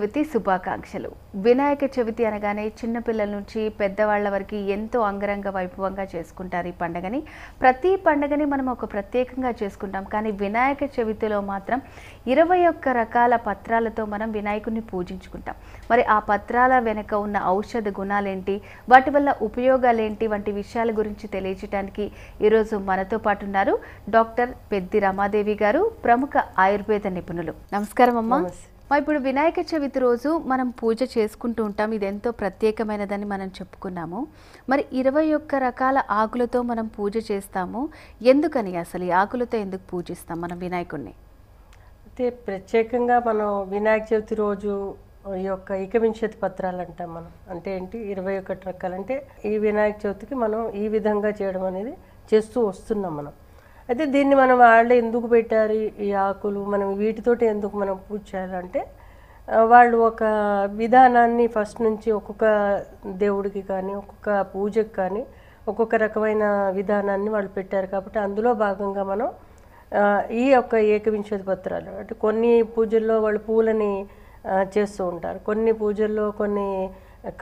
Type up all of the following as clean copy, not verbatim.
చవితి శుభాకాంక్షలు. వినాయక చవితి అనగానే చిన్నపిల్లల నుంచి పెద్దవాళ్ల వరకు ఎంతో అంగరంగ వైభవంగా చేసుకుంటారు ఈ పండుగని. ప్రతి పండుగని మనం ఒక ప్రత్యేకంగా చేసుకుంటాం. కానీ వినాయక చవితిలో మాత్రం 21 రకాల పత్రాలతో మనం వినాయకుడిని పూజించుకుంటాం. మరి ఆ పత్రాల వెనుక ఉన్న ఔషధ గుణాలేంటి, వాటి వల్ల ఉపయోగాలేంటి వంటి విషయాల గురించి తెలియజేయడానికి ఈరోజు మనతో పాటు ఉన్నారు డాక్టర్ పెద్ది రమాదేవి గారు, ప్రముఖ ఆయుర్వేద నిపుణులు. నమస్కారం అమ్మా. ఇప్పుడు వినాయక చవితి రోజు మనం పూజ చేసుకుంటూ ఉంటాం. ఇది ఎంతో ప్రత్యేకమైనదని మనం చెప్పుకున్నాము. మరి 21 రకాల ఆకులతో మనం పూజ చేస్తాము. ఎందుకని అసలు ఈ ఆకులతో ఎందుకు పూజిస్తాం మనం వినాయకుడిని? అయితే ప్రత్యేకంగా మనం వినాయక చవితి రోజు ఈ యొక్క ఏకవింశతి పత్రాలు అంటాం మనం. అంటే ఏంటి, 21 రకాలు. అంటే ఈ వినాయక చవితికి మనం ఈ విధంగా చేయడం అనేది చేస్తూ వస్తున్నాం మనం. అయితే దీన్ని మనం వాళ్ళే ఎందుకు పెట్టారు ఈ ఆకులు, మనం వీటితోటి ఎందుకు మనం పూజ చేయాలంటే, వాళ్ళు ఒక విధానాన్ని ఫస్ట్ నుంచి ఒక్కొక్క దేవుడికి కానీ ఒక్కొక్క పూజకి కానీ ఒక్కొక్క రకమైన విధానాన్ని వాళ్ళు పెట్టారు. కాబట్టి అందులో భాగంగా మనం ఈ యొక్క ఏకవింశతి పత్రాలు, అంటే కొన్ని పూజల్లో వాళ్ళు పూలని చేస్తూ ఉంటారు, కొన్ని పూజల్లో కొన్ని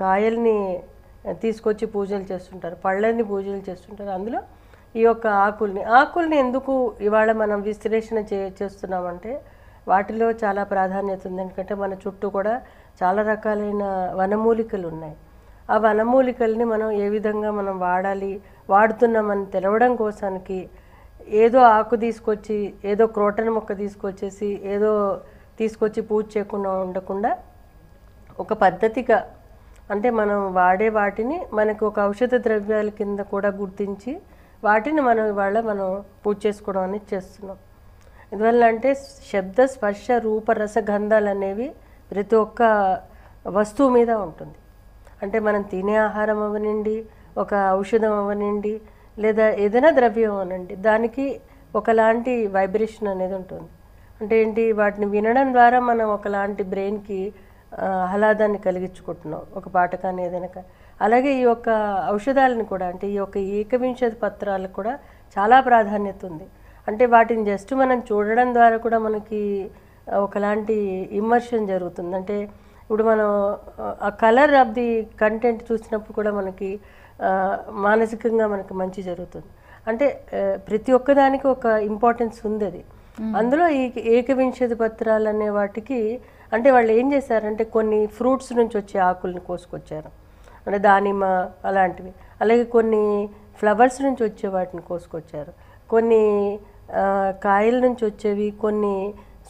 కాయల్ని తీసుకొచ్చి పూజలు చేస్తుంటారు, పళ్ళని పూజలు చేస్తుంటారు. అందులో ఈ యొక్క ఆకుల్ని ఎందుకు ఇవాళ మనం విశ్లేషణ చేస్తున్నామంటే, వాటిలో చాలా ప్రాధాన్యత ఉంది. ఎందుకంటే మన చుట్టూ కూడా చాలా రకాలైన వనమూలికలు ఉన్నాయి. ఆ వనమూలికల్ని మనం ఏ విధంగా మనం వాడుతున్నామని తెలవడం కోసానికి ఏదో ఆకు తీసుకొచ్చి, ఏదో క్రోటన్ మొక్క తీసుకొచ్చేసి ఏదో తీసుకొచ్చి పూజ చేయకుండా ఉండకుండా ఒక పద్ధతిగా, అంటే మనం వాడే వాటిని మనకు ఒక ఔషధ ద్రవ్యాల కింద కూడా గుర్తించి వాటిని మనం ఇవాళ పూజ చేసుకోవడం అనేది చేస్తున్నాం. ఎందువల్ల అంటే శబ్ద స్పర్శ రూప రస గంధాలు అనేవి ప్రతి ఒక్క వస్తువు మీద ఉంటుంది. అంటే మనం తినే ఆహారం అవనండి, ఒక ఔషధం అవనండి, లేదా ఏదైనా ద్రవ్యం అవనండి, దానికి ఒకలాంటి వైబ్రేషన్ అనేది ఉంటుంది. అంటే ఏంటి, వాటిని వినడం ద్వారా మనం ఒకలాంటి బ్రెయిన్కి ఆహ్లాదాన్ని కలిగించుకుంటున్నాం, ఒక పాట కానీ ఏదైనా కానీ. అలాగే ఈ యొక్క ఔషధాలను కూడా, అంటే ఈ యొక్క ఏకవింశతి పత్రాలకు కూడా చాలా ప్రాధాన్యత ఉంది. అంటే వాటిని జస్ట్ మనం చూడడం ద్వారా కూడా మనకి ఒకలాంటి ఇమ్మర్షన్ జరుగుతుంది. అంటే ఇప్పుడు మనం ఆ కలర్ ఆఫ్ ది కంటెంట్ చూసినప్పుడు కూడా మనకి మానసికంగా మనకి మంచి జరుగుతుంది. అంటే ప్రతి ఒక్కదానికి ఒక ఇంపార్టెన్స్ ఉంది అది. అందులో ఈ ఏకవింశతి పత్రాలు అనే వాటికి, అంటే వాళ్ళు ఏం చేశారంటే కొన్ని ఫ్రూట్స్ నుంచి వచ్చే ఆకుల్ని కోసుకొచ్చారు, అంటే దానిమ్మ అలాంటివి. అలాగే కొన్ని ఫ్లవర్స్ నుంచి వచ్చే వాటిని కోసుకొచ్చారు, కొన్ని కాయల నుంచి వచ్చేవి, కొన్ని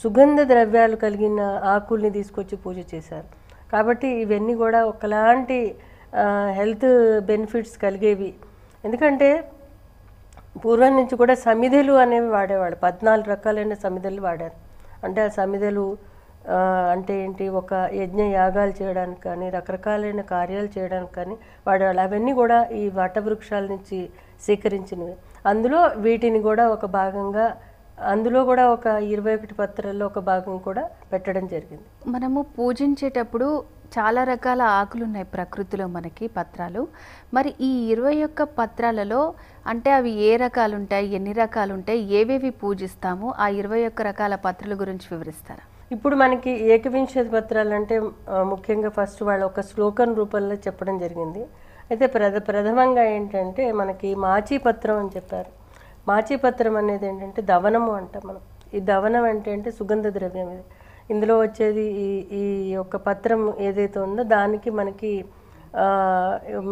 సుగంధ ద్రవ్యాలు కలిగిన ఆకుల్ని తీసుకొచ్చి పూజ చేశారు. కాబట్టి ఇవన్నీ కూడా ఒకలాంటి హెల్త్ బెనిఫిట్స్ కలిగేవి. ఎందుకంటే పూర్వం నుంచి కూడా సమిధులు అనేవి వాడేవాడు. 14 రకాలైన సమిధులు వాడారు. అంటే ఆ సమిధులు అంటే ఏంటి, ఒక యజ్ఞ యాగాలు చేయడానికి కానీ రకరకాలైన కార్యాలు చేయడానికి కానీ వాడేవాళ్ళు. అవన్నీ కూడా ఈ వటవృక్షాల నుంచి సేకరించినవి. అందులో వీటిని కూడా ఒక భాగంగా, అందులో కూడా ఒక 21 పత్రాల్లో ఒక భాగం కూడా పెట్టడం జరిగింది. మనము పూజించేటప్పుడు చాలా రకాల ఆకులు ఉన్నాయి ప్రకృతిలో మనకి పత్రాలు. మరి ఈ 21 పత్రాలలో అంటే అవి ఏ రకాలు ఉంటాయి, ఎన్ని రకాలు ఉంటాయి, ఏవేవి పూజిస్తాము, ఆ 21 రకాల పత్రాల గురించి వివరిస్తారా? ఇప్పుడు మనకి ఏకవింశతి పత్రాలు అంటే ముఖ్యంగా ఫస్ట్ వాళ్ళు ఒక శ్లోకం రూపంలో చెప్పడం జరిగింది. అయితే ప్రథమంగా ఏంటంటే మనకి మాచీపత్రం అని చెప్పారు. మాచీపత్రం అనేది ఏంటంటే దవనము అంటాం మనం. ఈ దవనం అంటే సుగంధ ద్రవ్యం. ఇది ఇందులో వచ్చేది ఈ యొక్క పత్రం ఏదైతే ఉందో దానికి మనకి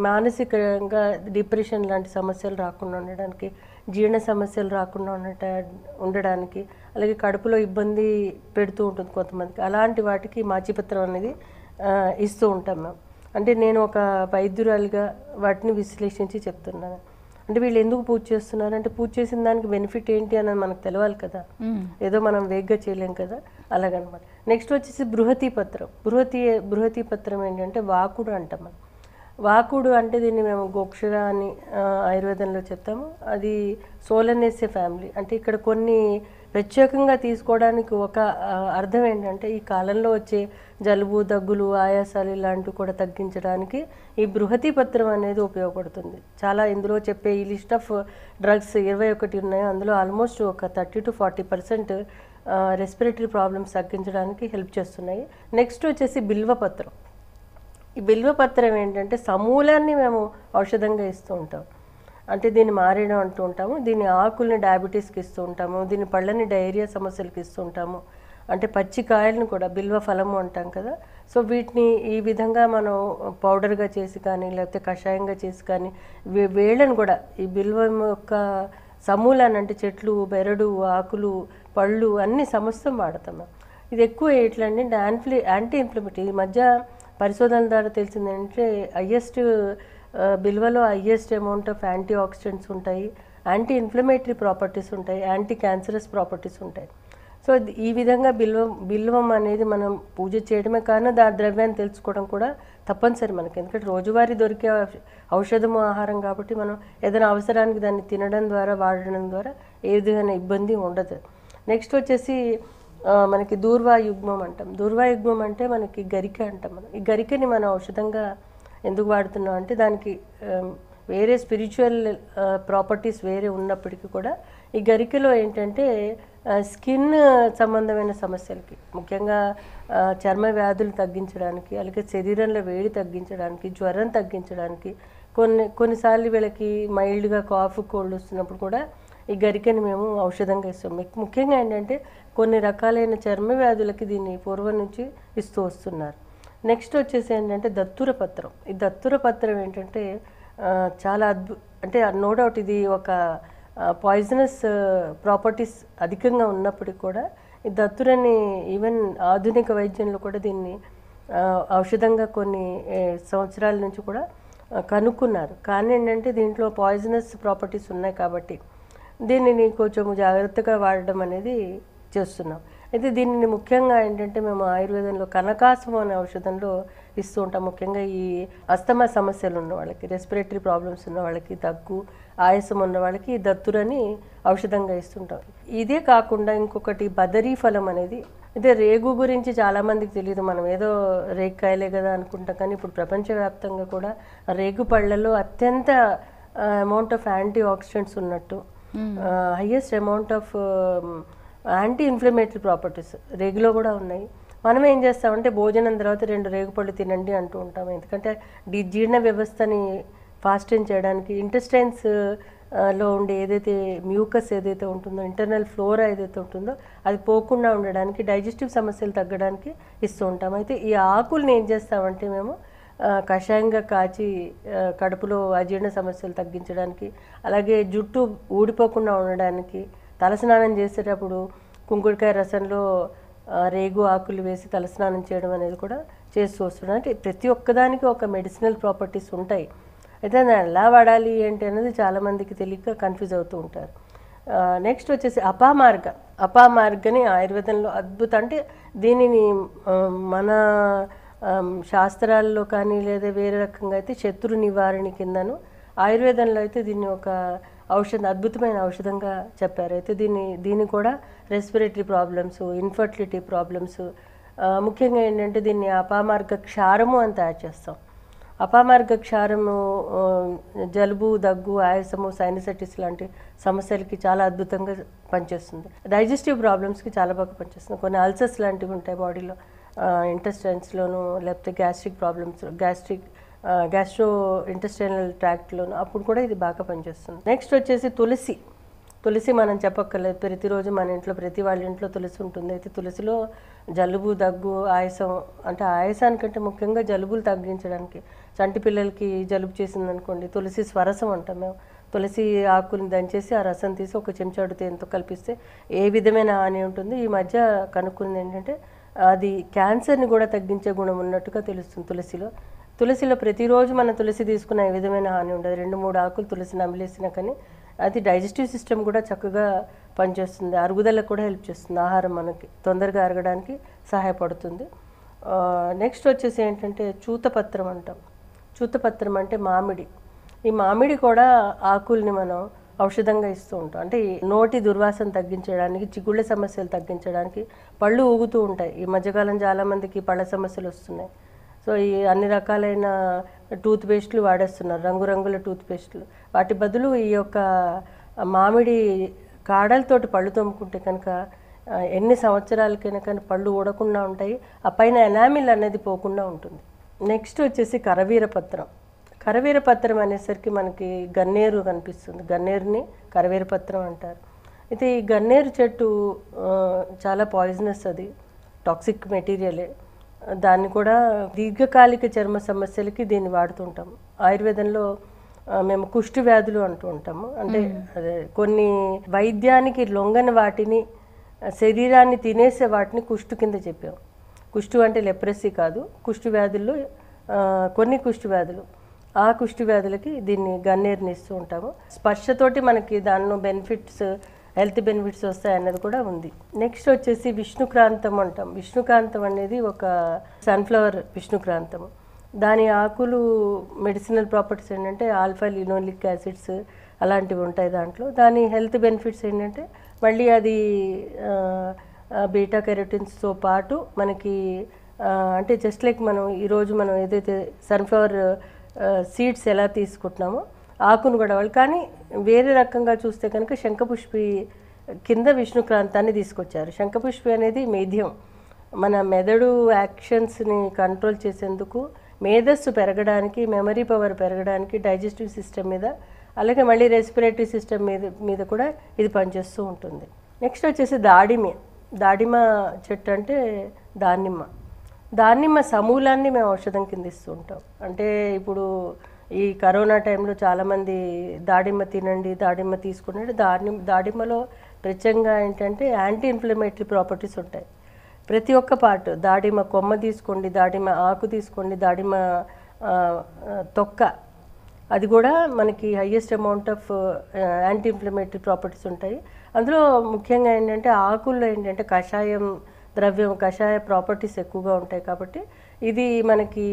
మానసికంగా డిప్రెషన్ లాంటి సమస్యలు రాకుండా ఉండడానికి, జీర్ణ సమస్యలు రాకుండా ఉండడానికి, అలాగే కడుపులో ఇబ్బంది పెడుతూ ఉంటుంది కొంతమందికి, అలాంటి వాటికి మాచిపత్రం అనేది ఇస్తూ ఉంటాం మేము. అంటే నేను ఒక వైద్యురాలిగా వాటిని విశ్లేషించి చెప్తున్నాను. అంటే వీళ్ళు ఎందుకు పూజ చేస్తున్నారు అంటే, పూజ చేసిన దానికి బెనిఫిట్ ఏంటి అన్నది మనకు తెలవాలి కదా, ఏదో మనం వేగ్గా చేయలేం కదా, అలాగనమాట. నెక్స్ట్ వచ్చేసి బృహతి పత్రం. బృహతి పత్రం ఏంటంటే వాకుడు అంటాం మనం. వాకుడు అంటే దీన్ని మేము గోక్షర అని ఆయుర్వేదంలో చెప్తాము. అది సోలనేసే ఫ్యామిలీ. అంటే ఇక్కడ కొన్ని ప్రత్యేకంగా తీసుకోవడానికి ఒక అర్థం ఏంటంటే, ఈ కాలంలో వచ్చే జలుబు, దగ్గులు, ఆయాసాలు ఇలాంటివి కూడా తగ్గించడానికి ఈ బృహతి పత్రం అనేది ఉపయోగపడుతుంది. చాలా ఇందులో చెప్పే ఈ లిస్ట్ ఆఫ్ డ్రగ్స్ 21 ఉన్నాయో అందులో ఆల్మోస్ట్ ఒక 30 to 40% రెస్పిరేటరీ ప్రాబ్లమ్స్ తగ్గించడానికి హెల్ప్ చేస్తున్నాయి. నెక్స్ట్ వచ్చేసి బిల్వపత్రం. ఈ బిల్వపత్రం ఏంటంటే సమూలాన్ని మేము ఔషధంగా ఇస్తూ ఉంటాం. అంటే దీన్ని మారేయడం అంటూ ఉంటాము, దీని ఆకుల్ని డయాబెటీస్కి ఇస్తూ ఉంటాము, దీని పళ్ళని డయేరియా సమస్యలకి ఇస్తూ ఉంటాము. అంటే పచ్చి కాయలను కూడా బిల్వ ఫలము అంటాం కదా. సో వీటిని ఈ విధంగా మనం పౌడర్గా చేసి కానీ లేకపోతే కషాయంగా చేసి కానీ వేళ్ళను కూడా ఈ బిల్వం యొక్క సమూలాన్ని అంటే చెట్లు, బెరడు, ఆకులు, పళ్ళు అన్ని సమస్తం వాడతాం. ఇది ఎక్కువ ఎట్లండి యాంటీ ఇన్ఫ్లమేటరీ. ఈ మధ్య పరిశోధనల ద్వారా తెలిసింది ఏంటంటే బిల్వలో highest amount of anti oxidants ఉంటాయి, యాంటీ ఇన్ఫ్లమేటరీ ప్రాపర్టీస్ ఉంటాయి, యాంటీ క్యాన్సరస్ ప్రాపర్టీస్ ఉంటాయి. సో ఈ విధంగా బిల్వం అనేది మనం పూజ చేయడమే కానీ దాని ద్రవ్యాన్ని తెలుసుకోవడం కూడా తప్పనిసరి మనకి. ఎందుకంటే రోజువారీ దొరికే ఔషధము ఆహారం కాబట్టి మనం ఏదైనా అవసరానికి దాన్ని తినడం ద్వారా వాడడం ద్వారా ఏ విధమైన ఇబ్బంది ఉండదు. నెక్స్ట్ వచ్చేసి మనకి దూర్వాయుగ్మం అంటాం. దూర్వాయుగ్మం అంటే మనకి గరిక అంటాం. మనం ఈ గరికని మనం ఔషధంగా ఎందుకు వాడుతున్నాం అంటే దానికి వేరే స్పిరిచువల్ ప్రాపర్టీస్ వేరే ఉన్నప్పటికీ కూడా ఈ గరికలో ఏంటంటే స్కిన్ సంబంధమైన సమస్యలకి, ముఖ్యంగా చర్మ వ్యాధులు తగ్గించడానికి, అలాగే శరీరంలో వేడి తగ్గించడానికి, జ్వరం తగ్గించడానికి, కొన్నిసార్లు వీళ్ళకి మైల్డ్గా కాఫ్, కోల్డ్ వస్తున్నప్పుడు కూడా ఈ గరికని మేము ఔషధంగా ఇస్తాం. ముఖ్యంగా ఏంటంటే కొన్ని రకాలైన చర్మ వ్యాధులకి దీన్ని పూర్వం నుంచి ఇస్తూ వస్తున్నారు. నెక్స్ట్ వచ్చేసి ఏంటంటే దత్తుర పత్రం. ఈ దత్తుర పత్రం ఏంటంటే చాలా అంటే నో డౌట్ ఇది ఒక పాయిజనస్ ప్రాపర్టీస్ అధికంగా ఉన్నప్పటికీ కూడా ఈ దత్తురని ఈవెన్ ఆధునిక వైద్యంలో కూడా దీన్ని ఔషధంగా కొన్ని సంవత్సరాల నుంచి కూడా కనుక్కున్నారు. కానీ ఏంటంటే దీంట్లో పాయిజనస్ ప్రాపర్టీస్ ఉన్నాయి కాబట్టి దీనిని కొంచెం జాగ్రత్తగా వాడడం అనేది చేస్తున్నాం. అయితే దీనిని ముఖ్యంగా ఏంటంటే మేము ఆయుర్వేదంలో కనకాసం అనే ఔషధంలో ఇస్తూ ఉంటాం. ముఖ్యంగా ఈ అస్తమా సమస్యలు ఉన్న వాళ్ళకి, రెస్పిరేటరీ ప్రాబ్లమ్స్ ఉన్న వాళ్ళకి, దగ్గు, ఆయాసం ఉన్న వాళ్ళకి ఈ దత్తురని ఔషధంగా ఇస్తుంటాం. ఇదే కాకుండా ఇంకొకటి బదరీ ఫలం అనేది, ఇదే రేగు గురించి చాలామందికి తెలియదు. మనం ఏదో రేగుకాయలే కదా అనుకుంటాం, కానీ ఇప్పుడు ప్రపంచవ్యాప్తంగా కూడా రేగు పళ్ళలో అత్యంత అమౌంట్ ఆఫ్ యాంటీ ఆక్సిడెంట్స్ ఉన్నట్టు, highest amount of anti inflammatory properties రేగులో కూడా ఉన్నాయి. మనం ఏం చేస్తామంటే భోజనం తర్వాత 2 రేగుపళ్ళు తినండి అంటూ ఉంటాం. ఎందుకంటే జీర్ణ వ్యవస్థని ఫాస్టెన్ చేయడానికి, ఇంటెస్టైన్స్ లో ఉండే ఏదైతే మ్యూకస్ ఏదైతే ఉంటుందో, ఇంటర్నల్ ఫ్లోరా ఏదైతే ఉంటుందో అది పోకుండా ఉండడానికి, డైజెస్టివ్ సమస్యలు తగ్గడానికి ఇస్తూ ఉంటాం. అయితే ఈ ఆకుల్ని ఏం చేస్తామంటే మేము కషాయంగా కాచి కడుపులో అజీర్ణ సమస్యలు తగ్గించడానికి, అలాగే జుట్టు ఊడిపోకుండా ఉండడానికి, తలస్నానం చేసేటప్పుడు కుంకుడుకాయ రసంలో రేగు ఆకులు వేసి తలస్నానం చేయడం అనేది కూడా చేస్తూ వస్తున్నాం. అంటే ప్రతి ఒక్కదానికి ఒక మెడిసినల్ ప్రాపర్టీస్ ఉంటాయి. అయితే దాన్ని ఎలా వాడాలి ఏంటి అనేది చాలామందికి తెలియక కన్ఫ్యూజ్ అవుతూ ఉంటారు. నెక్స్ట్ వచ్చేసి అపామార్గని ఆయుర్వేదంలో అద్భుతం. అంటే దీనిని మన శాస్త్రాల్లో కానీ లేదా వేరే రకంగా అయితే శత్రు నివారణ కిందను, ఆయుర్వేదంలో అయితే దీన్ని ఒక అద్భుతమైన ఔషధంగా చెప్పారు. అయితే దీన్ని కూడా రెస్పిరేటరీ ప్రాబ్లమ్స్, ఇన్ఫర్టిలిటీ ప్రాబ్లమ్స్, ముఖ్యంగా ఏంటంటే దీన్ని అపామార్గ క్షారము అని తయారు చేస్తాం. అపామార్గ క్షారము జలుబు, దగ్గు, ఆయాసము, సైనసైటిస్ లాంటి సమస్యలకి చాలా అద్భుతంగా పనిచేస్తుంది. డైజెస్టివ్ ప్రాబ్లమ్స్కి చాలా బాగా పనిచేస్తుంది. కొన్ని అల్సర్స్ లాంటివి ఉంటాయి బాడీలో, ఇంటెస్టైన్స్లోను, లేకపోతే గ్యాస్ట్రిక్ ప్రాబ్లమ్స్, గ్యాస్ట్రో ఇంటెస్టైనల్ ట్రాక్ట్లోను, అప్పుడు కూడా ఇది బాగా పనిచేస్తుంది. నెక్స్ట్ వచ్చేసి తులసి మనం చెప్పక్కర్లేదు, ప్రతిరోజు మన ఇంట్లో ప్రతి వాళ్ళ ఇంట్లో తులసి ఉంటుంది. అయితే తులసిలో జలుబు, దగ్గు, ఆయాసం, అంటే ఆయాసానికంటే ముఖ్యంగా జలుబులు తగ్గించడానికి, చంటి పిల్లలకి జలుబు చేసిందనుకోండి తులసి స్వరసం అంటాం మేము. తులసి ఆకుని దంచేసి ఆ రసం తీసి ఒక చెంచాడు తేనెతో కలిపిస్తే ఏ విధమైన హాని ఉంటుంది. ఈ మధ్య కనుక్కుంది ఏంటంటే అది క్యాన్సర్ని కూడా తగ్గించే గుణం ఉన్నట్టుగా తెలుస్తుంది తులసిలో. ప్రతిరోజు మనం తులసి తీసుకున్న ఏ విధమైన హాని ఉండదు. 2-3 ఆకులు తులసి నమిలేసినా కానీ అది డైజెస్టివ్ సిస్టమ్ కూడా చక్కగా పనిచేస్తుంది, అరుగుదలకు కూడా హెల్ప్ చేస్తుంది, ఆహారం మనకి తొందరగా అరగడానికి సహాయపడుతుంది. నెక్స్ట్ వచ్చేసి ఏంటంటే చూతపత్రం అంటాం. చూతపత్రం అంటే మామిడి. ఈ మామిడి కూడా ఆకుల్ని మనం ఔషధంగా ఇస్తూ ఉంటాం. అంటే నోటి దుర్వాసన తగ్గించడానికి, చిగుళ్ళ సమస్యలు తగ్గించడానికి, పళ్ళు ఊగుతూ ఉంటాయి. ఈ మధ్యకాలం చాలామందికి పళ్ళ సమస్యలు వస్తున్నాయి. సో ఈ అన్ని రకాలైన టూత్ పేస్ట్లు వాడేస్తున్నారు, రంగురంగుల టూత్ పేస్ట్లు. వాటి బదులు ఈ యొక్క మామిడి కాడలతోటి పళ్ళు తోముకుంటే కనుక ఎన్ని సంవత్సరాలకైనా కానీ పళ్ళు ఊడకుండా ఉంటాయి, ఆ పైన ఎనామిల్ అనేది పోకుండా ఉంటుంది. నెక్స్ట్ వచ్చేసి కరవీరపత్రం. కరవీరపత్రం అనేసరికి మనకి గన్నేరు కనిపిస్తుంది, గన్నేరుని కరవీరపత్రం అంటారు. అయితే ఈ గన్నేరు చెట్టు చాలా పాయిజనస్, అది టాక్సిక్ మెటీరియలే. దాన్ని కూడా దీర్ఘకాలిక చర్మ సమస్యలకి దీన్ని వాడుతుంటాము. ఆయుర్వేదంలో మేము కుష్టు వ్యాధులు అంటూ ఉంటాము. అంటే అదే కొన్ని వైద్యానికి లొంగని వాటిని, శరీరాన్ని తినేసే వాటిని కుష్టు కింద చెప్పాము. కుష్టు అంటే లెప్రసీ కాదు, కుష్టు వ్యాధుల్లో కొన్ని కుష్టు వ్యాధులు, ఆ కుష్టు వ్యాధులకి దీన్ని గన్నేరుని ఇస్తూ ఉంటాము. స్పర్శతోటి మనకి దానిలో బెనిఫిట్స్, హెల్త్ బెనిఫిట్స్ వస్తాయన్నది కూడా ఉంది. నెక్స్ట్ వచ్చేసి విష్ణుక్రాంతం అంటాం. విష్ణుక్రాంతం అనేది ఒక సన్ఫ్లవర్ విష్ణుక్రాంతము. దాని ఆకులు మెడిసినల్ ప్రాపర్టీస్ ఏంటంటే ఆల్ఫా లినోలిక్ యాసిడ్స్ అలాంటివి ఉంటాయి దాంట్లో. దాని హెల్త్ బెనిఫిట్స్ ఏంటంటే మళ్ళీ అది బీటా కెరోటిన్స్తో పాటు మనకి అంటే జస్ట్ లైక్ ఈరోజు మనం ఏదైతే సన్ఫ్లవర్ సీడ్స్ ఎలా తీసుకుంటున్నామో ఆకును కూడా వాళ్ళు, కానీ వేరే రకంగా చూస్తే కనుక శంఖపుష్పి కింద విష్ణుక్రాంతాన్ని తీసుకొచ్చారు. శంఖపుష్పి అనేది మేధ్యం, మన మెదడు యాక్షన్స్ని కంట్రోల్ చేసేందుకు, మేధస్సు పెరగడానికి, మెమరీ పవర్ పెరగడానికి, డైజెస్టివ్ సిస్టమ్ మీద, అలాగే మళ్ళీ రెస్పిరేటరీ సిస్టమ్ మీద కూడా ఇది పనిచేస్తూ ఉంటుంది. నెక్స్ట్ వచ్చేసి దాడిమ చెట్టు అంటే దానిమ్మ సమూలాన్ని మేము ఔషధం కింద ఇస్తూ ఉంటాం. అంటే ఇప్పుడు ఈ కరోనా టైంలో చాలామంది దాడిమ్మ తినండి, దాడిమ్మ తీసుకునండి. దాడిమ్మలో ప్రత్యేకంగా ఏంటంటే యాంటీ ఇన్ఫ్లమేటరీ ప్రాపర్టీస్ ఉంటాయి. ప్రతి ఒక్క పార్ట్, దాడిమ్మ కొమ్మ తీసుకోండి, దాడిమ్మ ఆకు తీసుకోండి, దాడిమ్మ తొక్క, అది కూడా మనకి highest amount of anti inflammatory properties ఉంటాయి. అందులో ముఖ్యంగా ఏంటంటే ఆకుల్లో ఏంటంటే కషాయ ప్రాపర్టీస్ ఎక్కువగా ఉంటాయి. కాబట్టి ఇది మనకి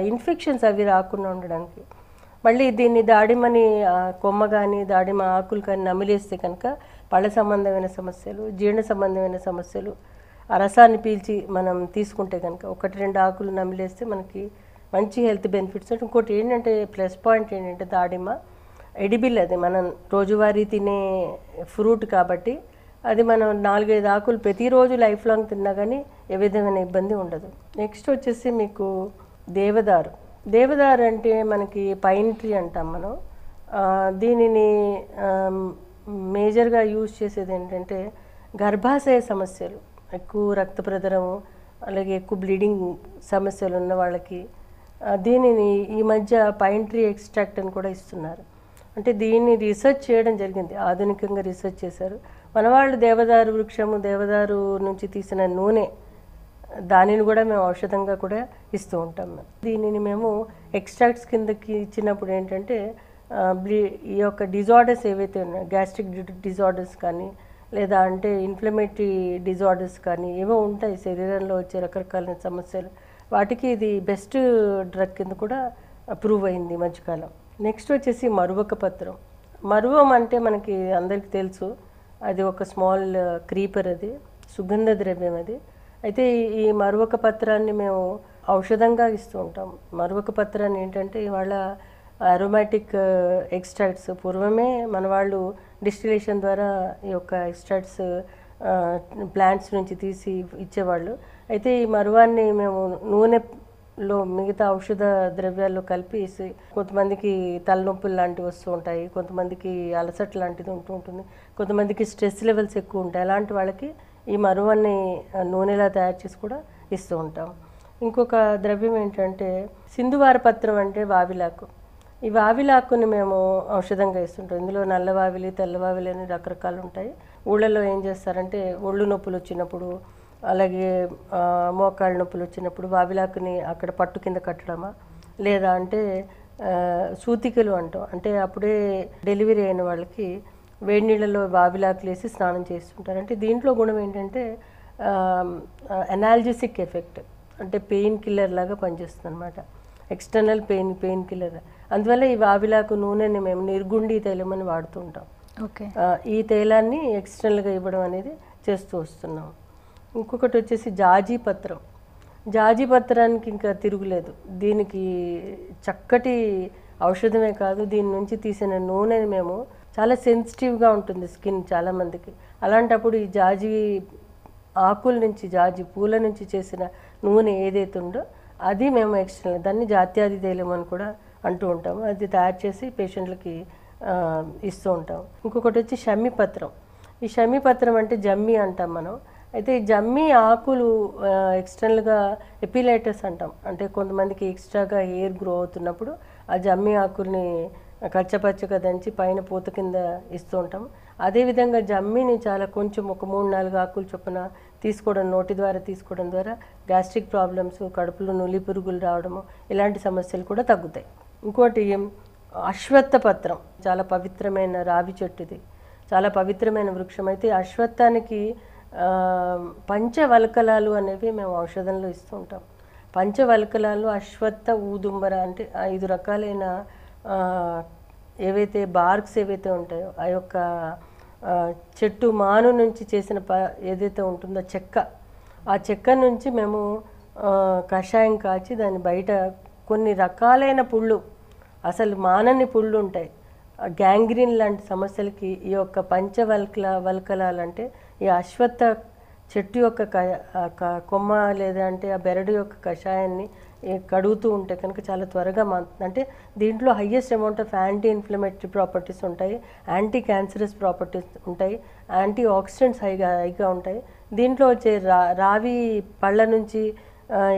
ఇన్ఫెక్షన్స్ అవి రాకుండా ఉండడానికి. మళ్ళీ దీన్ని దాడిమ్మని కొమ్మ కానీ దాడిమ్మ ఆకులు కానీ నమిలేస్తే కనుక పళ్ళ సంబంధమైన సమస్యలు, జీర్ణ సంబంధమైన సమస్యలు, ఆ రసాన్ని పీల్చి మనం తీసుకుంటే కనుక 1-2 ఆకులు నమిలేస్తే మనకి మంచి హెల్త్ బెనిఫిట్స్. ఇంకోటి ఏంటంటే ప్లస్ పాయింట్ ఏంటంటే దాడిమ్మ ఎడిబుల్, అది మనం రోజువారీ తినే ఫ్రూట్ కాబట్టి అది మనం 4-5 ఆకులు ప్రతిరోజు లైఫ్ లాంగ్ తిన్నా కానీ ఏ విధమైన ఇబ్బంది ఉండదు. నెక్స్ట్ వచ్చేసి మీకు దేవదారు అంటే మనకి పైన్ ట్రీ అంటాం మనం. దీనిని మేజర్గా యూజ్ చేసేది ఏంటంటే గర్భాశయ సమస్యలు, ఎక్కువ రక్త ప్రసరణము, అలాగే ఎక్కువ బ్లీడింగ్ సమస్యలు ఉన్న వాళ్ళకి దీనిని ఈ మధ్య పైన్ ట్రీ ఎక్స్ట్రాక్ట్ అని కూడా ఇస్తున్నారు. అంటే దీన్ని రీసెర్చ్ చేయడం జరిగింది, ఆధునికంగా రీసెర్చ్ చేశారు మన వాళ్ళు. దేవదారు నుంచి తీసిన నూనె, దానిని కూడా మేము ఔషధంగా కూడా ఇస్తూ ఉంటాం. దీనిని మేము ఎక్స్ట్రాక్ట్స్ కిందకి ఇచ్చినప్పుడు ఏంటంటే ఈ యొక్క డిజార్డర్స్ ఏవైతే ఉన్నాయో, గ్యాస్ట్రిక్ డిజార్డర్స్ కానీ, లేదా అంటే ఇన్ఫ్లమేటరీ డిజార్డర్స్ కానీ ఏవో ఉంటాయి శరీరంలో వచ్చే రకరకాల సమస్యలు, వాటికి ఇది బెస్ట్ డ్రగ్ కింద కూడా ప్రూవ్ అయింది ఈ మధ్యకాలం. నెక్స్ట్ వచ్చేసి మరువక పత్రం. మరువం అంటే మనకి అందరికీ తెలుసు, అది ఒక స్మాల్ క్రీపర్, అది సుగంధ ద్రవ్యం అది. అయితే ఈ మరువక పత్రాన్ని మేము ఔషధంగా ఇస్తూ ఉంటాం. మరువక పత్రాన్ని ఏంటంటే ఇవాళ అరోమాటిక్ ఎక్స్ట్రాక్ట్స్, పూర్వమే మన వాళ్ళు డిస్టిలేషన్ ద్వారా ఈ యొక్క ఎక్స్ట్రాక్ట్స్ ప్లాంట్స్ నుంచి తీసి ఇచ్చేవాళ్ళు. అయితే ఈ మరువాన్ని మేము నూనెలో మిగతా ఔషధ ద్రవ్యాల్లో కలిపి, కొంతమందికి తలనొప్పులు లాంటివి వస్తూ ఉంటాయి, కొంతమందికి అలసట లాంటిది ఉంటూ ఉంటుంది, కొంతమందికి స్ట్రెస్ లెవెల్స్ ఎక్కువ ఉంటాయి. అలాంటి వాళ్ళకి ఈ మరువాన్ని నూనెలా తయారు చేసి కూడా ఇస్తూ ఉంటాం. ఇంకొక ద్రవ్యం ఏంటంటే సింధువార పత్రం అంటే వావిలాకు. ఈ వావిలాకుని మేము ఔషధంగా ఇస్తుంటాం. ఇందులో నల్లవావిలి, తెల్లవావిలి అని రకరకాలు ఉంటాయి. ఊళ్ళల్లో ఏం చేస్తారంటే ఒళ్ళు నొప్పులు వచ్చినప్పుడు, అలాగే మోకాళ్ళ నొప్పులు వచ్చినప్పుడు వావిలాకుని అక్కడ పట్టు కింద కట్టడమా, లేదా అంటే సూతికలు అంటాం, అంటే అప్పుడే డెలివరీ అయిన వాళ్ళకి వేడి నీళ్ళలో వావిలాకులు వేసి స్నానం చేస్తుంటారు. అంటే దీంట్లో గుణం ఏంటంటే ఎనాల్జెసిక్ ఎఫెక్ట్, అంటే పెయిన్ కిల్లర్ లాగా పనిచేస్తుంది అనమాట, ఎక్స్టర్నల్ పెయిన్ కిల్లర్. అందువల్ల ఈ వావిలాకు నూనెని మేము నిర్గుండి తైలం అని వాడుతూ ఉంటాం. ఈ తైలాన్ని ఎక్స్టర్నల్గా ఇవ్వడం అనేది చేస్తూ వస్తున్నాం. ఇంకొకటి వచ్చేసి జాజీ పత్రానికి ఇంకా తిరుగులేదు. దీనికి చక్కటి ఔషధమే కాదు, దీని నుంచి తీసిన నూనెని మేము చాలా సెన్సిటివ్గా ఉంటుంది స్కిన్ చాలామందికి. అలాంటప్పుడు ఈ జాజీ ఆకుల నుంచి జాజి పూల నుంచి చేసిన నూనె ఏదైతే ఉందో అది మేము ఎక్స్టర్నల్ దాన్ని జాత్యాది తైలం అని కూడా అంటూ ఉంటాము. అది తయారు చేసి పేషెంట్లకి ఇస్తూ ఉంటాం. ఇంకొకటి వచ్చి షమ్మిపత్రం. ఈ షమ్మిపత్రం అంటే జమ్మి అంటాం మనం. అయితే ఈ జమ్మి ఆకులు ఎక్స్టర్నల్గా ఎపిలైటస్ అంటాం. అంటే కొంతమందికి ఎక్స్ట్రాగా హెయిర్ గ్రో అవుతున్నప్పుడు ఆ జమ్మి ఆకుల్ని కచ్చపచ్చగా దంచి పైన పూత కింద ఇస్తూ ఉంటాం. అదేవిధంగా జమ్మిని చాలా కొంచెం ఒక 3-4 ఆకులు చొప్పున తీసుకోవడం, నోటి ద్వారా తీసుకోవడం ద్వారా గ్యాస్ట్రిక్ ప్రాబ్లమ్స్, కడుపులో నులి పురుగులు రావడము ఇలాంటి సమస్యలు కూడా తగ్గుతాయి. ఇంకోటి అశ్వత్థ పత్రం, చాలా పవిత్రమైన రావి చెట్టు. ఇది చాలా పవిత్రమైన వృక్షం. అయితే అశ్వత్థానికి పంచవల్కలాలు అనేవి మేము ఔషధంలో ఇస్తూ ఉంటాం. పంచవల్కలాలు అశ్వత్థ, ఊదుంబర అంటే 5 రకాలైన ఏవైతే బార్క్స్ ఏవైతే ఉంటాయో ఆ యొక్క చెట్టు మాను నుంచి చేసిన ఏదైతే ఉంటుందో చెక్క, ఆ చెక్క నుంచి మేము కషాయం కాచి దాన్ని బయట కొన్ని రకాలైన పుళ్ళు, అసలు మానని పుళ్ళు ఉంటాయి, గ్యాంగ్రీన్ లాంటి సమస్యలకి ఈ యొక్క పంచవల్కలాలు అంటే ఈ అశ్వత్థ చెట్టు యొక్క కొమ్మ లేదా అంటే ఆ బెరడు యొక్క కషాయాన్ని కడుగుతూ ఉంటే కనుక చాలా త్వరగా అంటే దీంట్లో highest amount of anti inflammatory properties ఉంటాయి, యాంటీ క్యాన్సరస్ ప్రాపర్టీస్ ఉంటాయి, యాంటీ ఆక్సిడెంట్స్ హైగా ఉంటాయి. దీంట్లో వచ్చే రావి పళ్ళ నుంచి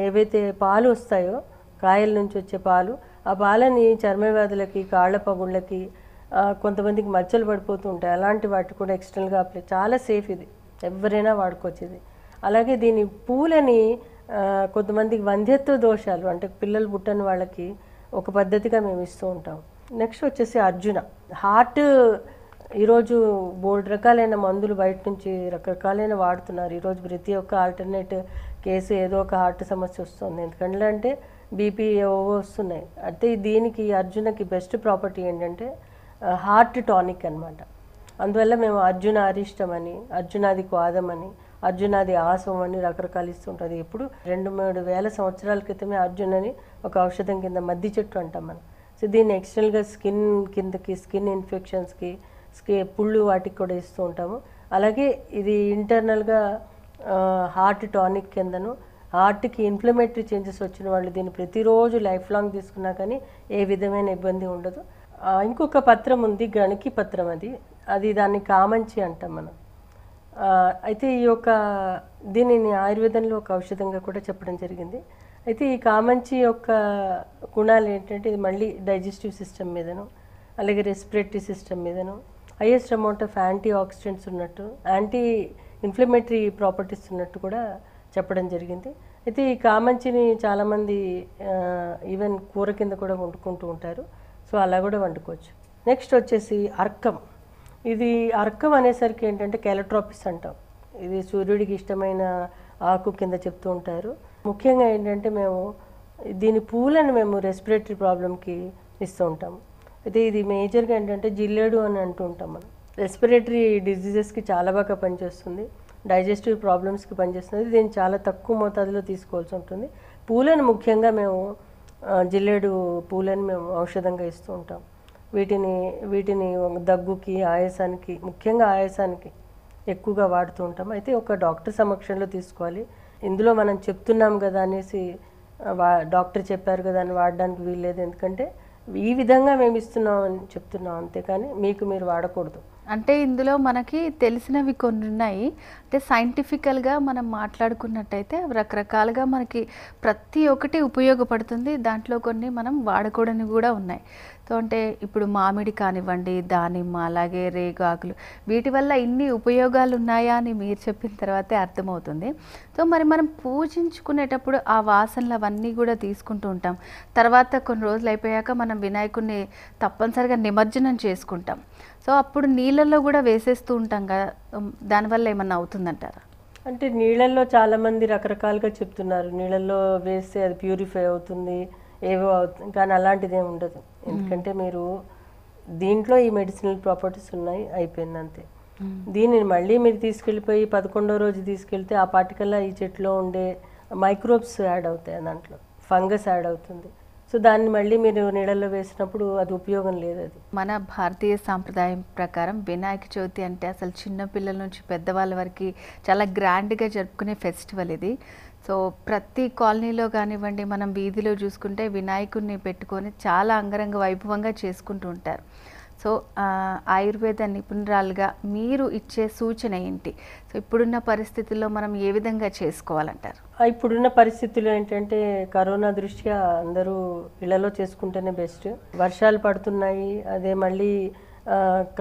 ఏవైతే పాలు వస్తాయో, కాయల నుంచి వచ్చే పాలు, ఆ పాలని చర్మ వ్యాధులకి, కాళ్ళ పగుళ్ళకి, కొంతమందికి మచ్చలు పడిపోతూ ఉంటాయి, అలాంటి వాటి కూడా ఎక్స్టర్నల్గా చాలా సేఫ్. ఇది ఎవరైనా వాడుకోవచ్చు. ఇది అలాగే దీని పూలని కొంతమందికి వంధ్యత్వ దోషాలు అంటే పిల్లలు పుట్టని వాళ్ళకి ఒక పద్ధతిగా మేము ఇస్తూ ఉంటాం. నెక్స్ట్ వచ్చేసి అర్జున. హార్ట్ ఈరోజు బోల్డ్ రకాలైన మందులు బయట నుంచి రకరకాలైన వాడుతున్నారు. ఈరోజు ప్రతి ఒక్క ఆల్టర్నేట్ కేసు ఏదో ఒక హార్ట్ సమస్య వస్తుంది. ఎందుకంటే అంటే బీపీ ఏవో వస్తున్నాయి. అయితే దీనికి అర్జునకి బెస్ట్ ప్రాపర్టీ ఏంటంటే హార్ట్ టానిక్ అనమాట. అందువల్ల మేము అర్జున అరిష్టం అని, అర్జునాది క్వాదం అని, అర్జునాది ఆసం అని రకరకాలు ఇస్తుంటుంది. ఇప్పుడు 2-3 వేల సంవత్సరాల క్రితమే అర్జున్ అని ఒక ఔషధం కింద మద్ది చెట్టు అంటాం మనం. సో దీన్ని ఎక్స్టర్నల్గా స్కిన్ కిందకి, స్కిన్ ఇన్ఫెక్షన్స్కి, పుళ్ళు వాటికి కూడా ఇస్తూ ఉంటాము. అలాగే ఇది ఇంటర్నల్గా హార్ట్ టానిక్ కిందను, హార్ట్కి ఇన్ఫ్లమేటరీ చేంజెస్ వచ్చిన వాళ్ళు దీన్ని ప్రతిరోజు లైఫ్ లాంగ్ తీసుకున్నా కానీ ఏ విధమైన ఇబ్బంది ఉండదు. ఇంకొక పత్రం ఉంది, గణకి పత్రం. అది దాన్ని కామంచి అంటాం మనం. అయితే ఈ యొక్క దీనిని ఆయుర్వేదంలో ఒక ఔషధంగా కూడా చెప్పడం జరిగింది. అయితే ఈ కామంచి యొక్క గుణాలు ఏంటంటే ఇది మళ్ళీ డైజెస్టివ్ సిస్టమ్ మీదను, అలాగే రెస్పిరేటరీ సిస్టమ్ మీదను highest amount of anti oxidants ఉన్నట్టు, యాంటీ ఇన్ఫ్లమేటరీ ప్రాపర్టీస్ ఉన్నట్టు కూడా చెప్పడం జరిగింది. అయితే ఈ కామంచిని చాలామంది ఈవెన్ కూర కింద కూడా వండుకుంటూ ఉంటారు. సో అలా కూడా వండుకోవచ్చు. నెక్స్ట్ వచ్చేసి అర్కం. ఇది అర్కం అనేసరికి ఏంటంటే కెలట్రాపిస్ అంటాం. ఇది సూర్యుడికి ఇష్టమైన ఆకు కింద చెప్తూ ఉంటారు. ముఖ్యంగా ఏంటంటే మేము దీని పూలను మేము రెస్పిరేటరీ ప్రాబ్లంకి ఇస్తూ ఉంటాము. అయితే ఇది మేజర్గా ఏంటంటే జిల్లేడు అని అంటూ ఉంటాం మనం. రెస్పిరేటరీ డిజీజెస్కి చాలా బాగా పనిచేస్తుంది, డైజెస్టివ్ ప్రాబ్లమ్స్కి పనిచేస్తుంది. దీన్ని చాలా తక్కువ మోతాదులో తీసుకోవాల్సి ఉంటుంది. పూలను ముఖ్యంగా మేము జిల్లేడు పూలను మేము ఔషధంగా ఇస్తూ ఉంటాం. వీటిని దగ్గుకి, ఆయాసానికి, ముఖ్యంగా ఆయాసానికి ఎక్కువగా వాడుతూ ఉంటాం. అయితే ఒక డాక్టర్ సమక్షంలో తీసుకోవాలి. ఇందులో మనం చెప్తున్నాం కదా అనేసి డాక్టర్ చెప్పారు కదా అని వాడడానికి వీల్లేదు. ఎందుకంటే ఈ విధంగా మేము ఇస్తున్నాం అని చెప్తున్నాం, అంతేకాని మీరు వాడకూడదు. అంటే ఇందులో మనకి తెలిసినవి కొన్ని ఉన్నాయి. అంటే సైంటిఫికల్గా మనం మాట్లాడుకున్నట్టయితే రకరకాలుగా మనకి ప్రతి ఒక్కటి ఉపయోగపడుతుంది. దాంట్లో కొన్ని మనం వాడకూడనివి కూడా ఉన్నాయి. సో అంటే ఇప్పుడు మామిడి కానివ్వండి, దానిమ్మ, అలాగే రేగాకులు, వీటి వల్ల ఇన్ని ఉపయోగాలు ఉన్నాయా అని మీరు చెప్పిన తర్వాతే అర్థమవుతుంది. సో మరి మనం పూజించుకునేటప్పుడు ఆ వాసనలు అవన్నీ కూడా తీసుకుంటూ ఉంటాం. తర్వాత కొన్ని రోజులు అయిపోయాక మనం వినాయకుడిని తప్పనిసరిగా నిమజ్జనం చేసుకుంటాం. సో అప్పుడు నీళ్ళల్లో కూడా వేసేస్తూ ఉంటాం కదా, దానివల్ల ఏమన్నా అవుతుందంటారా? అంటే నీళ్ళల్లో చాలామంది రకరకాలుగా చెప్తున్నారు. నీళ్ళల్లో వేస్తే అది ప్యూరిఫై అవుతుంది, ఏవో అవుతుంది, కానీ అలాంటిది ఏమి ఉండదు. ఎందుకంటే మీరు దీంట్లో ఈ మెడిసినల్ ప్రాపర్టీస్ ఉన్నాయి, అయిపోయింది అంతే. దీనిని మళ్ళీ మీరు తీసుకెళ్ళిపోయి 11వ రోజు తీసుకెళ్తే ఆ పాటికల్లా ఈ చెట్టులో ఉండే మైక్రోబ్స్ యాడ్ అవుతాయి, దాంట్లో ఫంగస్ యాడ్ అవుతుంది. సో దాన్ని మళ్ళీ మీరు నీళ్ళల్లో వేసినప్పుడు అది ఉపయోగం లేదు. అది మన భారతీయ సాంప్రదాయం ప్రకారం వినాయక చవితి అంటే అసలు చిన్న పిల్లల నుంచి పెద్దవాళ్ళ వరకు చాలా గ్రాండ్గా జరుపుకునే ఫెస్టివల్ ఇది. సో ప్రతి కాలనీలో కానివ్వండి, మనం వీధిలో చూసుకుంటే వినాయకుడిని పెట్టుకొని చాలా అంగరంగ వైభవంగా చేసుకుంటూ ఉంటారు. సో ఆయుర్వేద నిపుణురాలుగా మీరు ఇచ్చే సూచన ఏంటి? సో ఇప్పుడున్న పరిస్థితుల్లో మనం ఏ విధంగా చేసుకోవాలంటారు? ఇప్పుడున్న పరిస్థితులు ఏంటంటే కరోనా దృష్ట్యా అందరూ ఇళ్లలో చేసుకుంటేనే బెస్ట్. వర్షాలు పడుతున్నాయి, అదే మళ్ళీ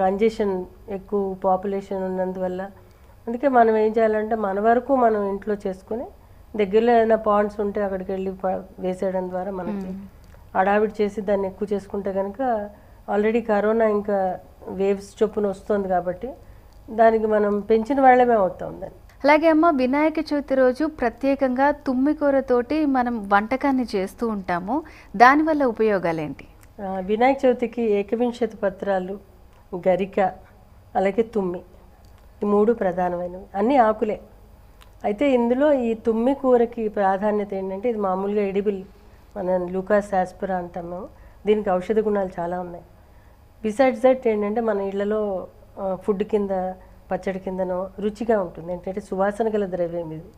కంజెషన్ ఎక్కువ పాపులేషన్ ఉన్నందువల్ల, అందుకే మనం ఏం చేయాలంటే మన వరకు మనం ఇంట్లో చేసుకుని దగ్గరలో ఏదైనా పాండ్స్ ఉంటే అక్కడికి వెళ్ళి వేసేయడం ద్వారా మనకి అడావిడి చేసి దాన్ని ఎక్కువ చేసుకుంటే కనుక ఆల్రెడీ కరోనా ఇంకా వేవ్స్ చొప్పున వస్తుంది కాబట్టి దానికి మనం పెంచిన వాళ్ళమే అవుతాం దాన్ని. అలాగే అమ్మ, వినాయక చవితి రోజు ప్రత్యేకంగా తుమ్మికూరతోటి మనం వంటకాన్ని చేస్తూ ఉంటాము. దానివల్ల ఉపయోగాలు ఏంటి? వినాయక చవితికి ఏకవింశతి పత్రాలు, గరిక, అలాగే తుమ్మి, ఈ 3 ప్రధానమైనవి. అన్నీ ఆకులే. అయితే ఇందులో ఈ తుమ్మి కూరకి ప్రాధాన్యత ఏంటంటే ఇది మామూలుగా ఎడిబుల్, మనం లూకాస్ యాస్పెరా అంటాం మేము. దీనికి ఔషధ గుణాలు చాలా ఉన్నాయి. బిసైడ్స్ దట్ ఏంటంటే మన ఇళ్లలో ఫుడ్ కింద, పచ్చడి కిందనో రుచిగా ఉంటుంది. ఏంటంటే సువాసన గల ద్రవ్యం ఇది.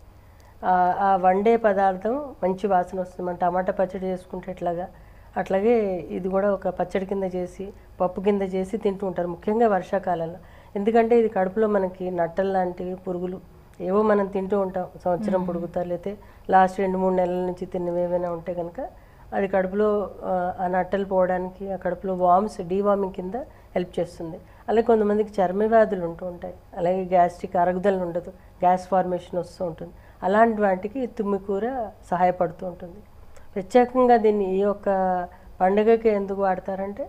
ఆ వండే పదార్థం మంచి వాసన వస్తుంది. మనం టమాటా పచ్చడి చేసుకుంటే అట్లాగే ఇది కూడా ఒక పచ్చడి కింద చేసి, పప్పు కింద చేసి తింటూ ఉంటారు, ముఖ్యంగా వర్షాకాలంలో. ఎందుకంటే ఇది కడుపులో మనకి నట్టలు లాంటివి, పురుగులు ఏవో మనం తింటూ ఉంటాం సంవత్సరం పొడుగుతారు, లేకపోతే లాస్ట్ 2-3 నెలల నుంచి తిన్నవి ఏమైనా ఉంటే కనుక అది కడుపులో ఆ నట్టలు పోవడానికి, ఆ కడుపులో డీవార్మింగ్ కింద హెల్ప్ చేస్తుంది. అలాగే కొంతమందికి చర్మ వ్యాధులు ఉంటూ ఉంటాయి, అలాగే గ్యాస్ట్రిక్ అరగుదల ఉండదు, గ్యాస్ ఫార్మేషన్ వస్తూ ఉంటుంది. అలాంటి వాటికి తుమ్మికూర సహాయపడుతూ ఉంటుంది. ప్రత్యేకంగా దీన్ని ఈ యొక్క పండుగకి ఎందుకు వాడతారంటే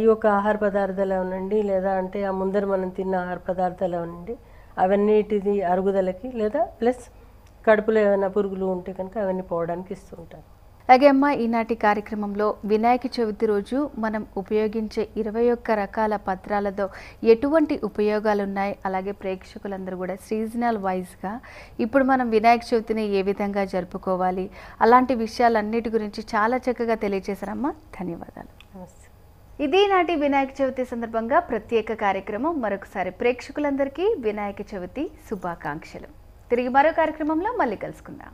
ఈ యొక్క ఆహార పదార్థాలు ఏమనండి, లేదా అంటే ఆ ముందర మనం తిన్న ఆహార పదార్థాలు ఏమనండి, అవన్నిటిది అరుగుదలకి, లేదా ప్లస్ కడుపులో ఏమైనా పురుగులు ఉంటే కనుక అవన్నీ పోవడానికి ఇస్తూ ఉంటారు. అలాగే అమ్మ, ఈనాటి కార్యక్రమంలో వినాయక చవితి రోజు మనం ఉపయోగించే 21 రకాల పత్రాలతో ఎటువంటి ఉపయోగాలు ఉన్నాయి, అలాగే ప్రేక్షకులందరూ కూడా సీజనల్ వైజ్గా ఇప్పుడు మనం వినాయక చవితిని ఏ విధంగా జరుపుకోవాలి, అలాంటి విషయాలన్నిటి గురించి చాలా చక్కగా తెలియజేశారమ్మా. ధన్యవాదాలు. ఇది నాటి వినాయక చవితి సందర్భంగా ప్రత్యేక కార్యక్రమం. మరొకసారి ప్రేక్షకులందరికీ వినాయక చవితి శుభాకాంక్షలు. తిరిగి మరో కార్యక్రమంలో మళ్ళీ కలుసుకుందాం.